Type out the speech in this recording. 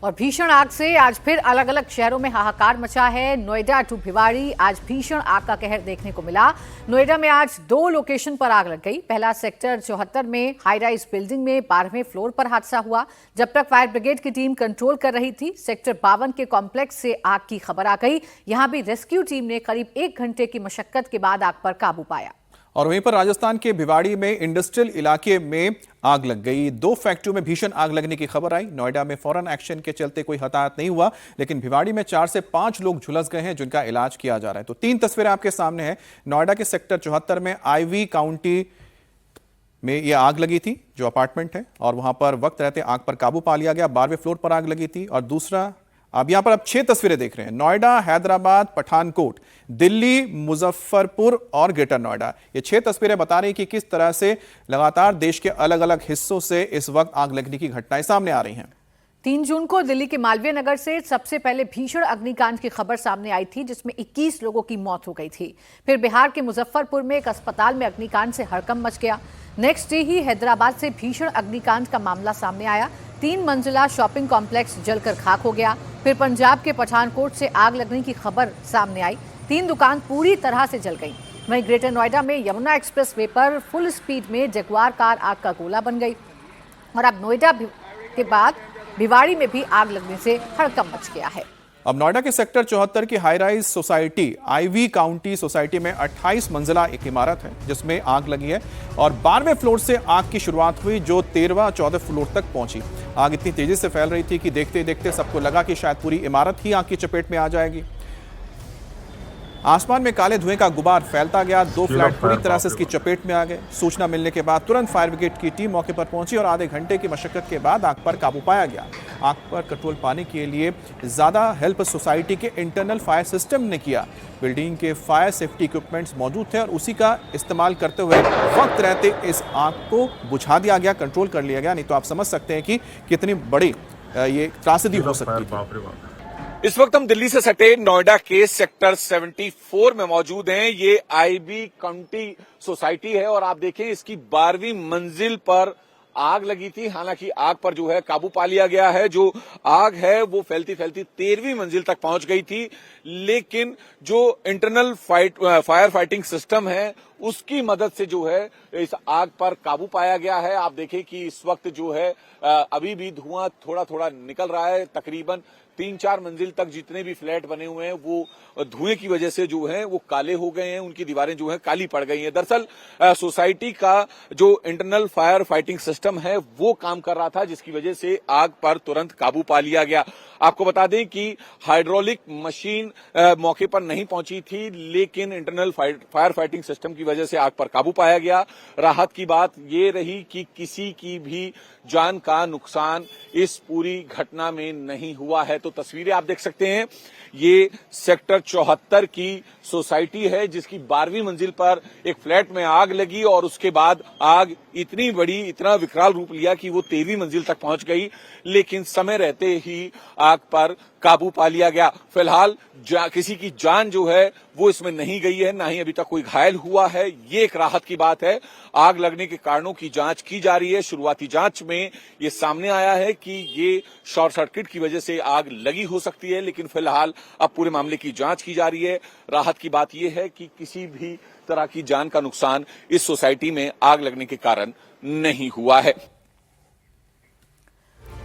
और भीषण आग से आज फिर अलग अलग शहरों में हाहाकार मचा है। नोएडा टू भिवाड़ी आज भीषण आग का कहर देखने को मिला। नोएडा में आज 2 लोकेशन पर आग लग गई। पहला सेक्टर 74 में हाई राइज बिल्डिंग में 12वें फ्लोर पर हादसा हुआ। जब तक फायर ब्रिगेड की टीम कंट्रोल कर रही थी, सेक्टर 52 के कॉम्प्लेक्स से आग की खबर आ गई। यहां भी रेस्क्यू टीम ने करीब 1 घंटे की मशक्कत के बाद आग पर काबू पाया। और वहीं पर राजस्थान के भिवाड़ी में इंडस्ट्रियल इलाके में आग लग गई। 2 फैक्ट्रियों में भीषण आग लगने की खबर आई। नोएडा में फौरन एक्शन के चलते कोई हताहत नहीं हुआ, लेकिन भिवाड़ी में 4 से 5 लोग झुलस गए हैं जिनका इलाज किया जा रहा है। तो 3 तस्वीरें आपके सामने हैं। नोएडा के सेक्टर 74 में आईवी काउंटी में यह आग लगी थी, जो अपार्टमेंट है, और वहां पर वक्त रहते आग पर काबू पा लिया गया। 12वें फ्लोर पर आग लगी थी। और दूसरा, अब यहां पर 6 तस्वीरें देख रहे हैं। नोएडा, हैदराबाद, पठानकोट, दिल्ली, मुजफ्फरपुर और ग्रेटर नोएडा। ये 6 तस्वीरें बता रही कि किस तरह से लगातार देश के अलग अलग हिस्सों से इस वक्त आग लगने की घटनाएं सामने आ रही हैं। 3 जून को दिल्ली के मालवीय नगर से सबसे पहले भीषण अग्निकांड की खबर सामने आई थी, जिसमें 21 लोगों की मौत हो गई थी। फिर बिहार के मुजफ्फरपुर में एक अस्पताल में अग्निकांड से हड़कंप मच गया। नेक्स्ट डे ही हैदराबाद से भीषण अग्निकांड का मामला सामने आया। 3 मंजिला शॉपिंग कॉम्प्लेक्स जलकर खाक हो गया। फिर पंजाब के पठानकोट से आग लगने की खबर सामने आई। 3 दुकान पूरी तरह से जल गई। वहीं ग्रेटर नोएडा में यमुना एक्सप्रेस वे पर फुल स्पीड में जगुआर कार आग का गोला बन गई। और अब नोएडा के बाद भिवाड़ी में भी आग लगने से हड़कंप मच गया है। अब नोएडा के सेक्टर 74 की high rise society Ivy County society में 28 मंजिला एक इमारत है जिसमें आग लगी है। और 12वें फ्लोर से आग की शुरुआत हुई, जो 13वां 14 फ्लोर तक पहुंची। आग इतनी तेजी से फैल रही थी कि देखते देखते सबको लगा कि शायद पूरी इमारत ही आग की चपेट में आ जाएगी। आसमान में काले धुएं का गुबार फैलता गया। 2 फ्लैट पूरी तरह से इसकी चपेट में आ गए। सूचना मिलने के बाद तुरंत फायर ब्रिगेड की टीम मौके पर पहुंची और आधे घंटे की मशक्कत के बाद आग पर काबू पाया गया। आग पर कंट्रोल पाने के लिए ज्यादा हेल्प सोसाइटी के इंटरनल फायर सिस्टम ने किया। बिल्डिंग के फायर सेफ्टी इक्विपमेंट्स मौजूद थे और उसी का इस्तेमाल करते हुए वक्त रहते इस आग को बुझा दिया गया, कंट्रोल कर लिया गया। नहीं तो आप समझ सकते हैं कि कितनी बड़ी ये त्रासदी हो सकती है। इस वक्त हम दिल्ली से सटे नोएडा के सेक्टर 74 में मौजूद हैं। ये आईवी काउंटी सोसाइटी है और आप देखें इसकी 12वीं मंजिल पर आग लगी थी। हालांकि आग पर जो है काबू पा लिया गया है। जो आग है वो फैलती फैलती 13वीं मंजिल तक पहुंच गई थी, लेकिन जो इंटरनल फायर फाइटिंग सिस्टम है उसकी मदद से जो है इस आग पर काबू पाया गया है। आप देखें कि इस वक्त जो है अभी भी धुआं थोड़ा थोड़ा निकल रहा है। तकरीबन 3-4 मंजिल तक जितने भी फ्लैट बने हुए हैं वो धुएं की वजह से जो है वो काले हो गए हैं, उनकी दीवारें जो है काली पड़ गई हैं। दरअसल सोसाइटी का जो इंटरनल फायर फाइटिंग सिस्टम है वो काम कर रहा था, जिसकी वजह से आग पर तुरंत काबू पा लिया गया। आपको बता दें कि हाइड्रोलिक मशीन मौके पर नहीं पहुंची थी, लेकिन इंटरनल फायर फाइटिंग सिस्टम की वजह से आग पर काबू पाया गया। राहत की बात ये रही कि किसी की भी जान का नुकसान इस पूरी घटना में नहीं हुआ है। तो तस्वीरें आप देख सकते हैं, ये सेक्टर 74 की सोसाइटी है जिसकी 12वीं मंजिल पर एक फ्लैट में आग लगी और उसके बाद आग इतनी बड़ी, इतना विकराल रूप लिया कि वो 13वीं मंजिल तक पहुंच गई, लेकिन समय रहते ही आग पर काबू पा लिया गया। फिलहाल किसी की जान जो है वो इसमें नहीं गई है, ना ही अभी तक कोई घायल हुआ है। ये एक राहत की बात है। आग लगने के कारणों की जांच की जा रही है। शुरुआती जांच में ये सामने आया है कि ये शॉर्ट सर्किट की वजह से आग लगी हो सकती है, लेकिन फिलहाल अब पूरे मामले की जांच की जा रही है। राहत की बात यह है कि किसी भी तरह की जान का नुकसान इस सोसाइटी में आग लगने के कारण नहीं हुआ है।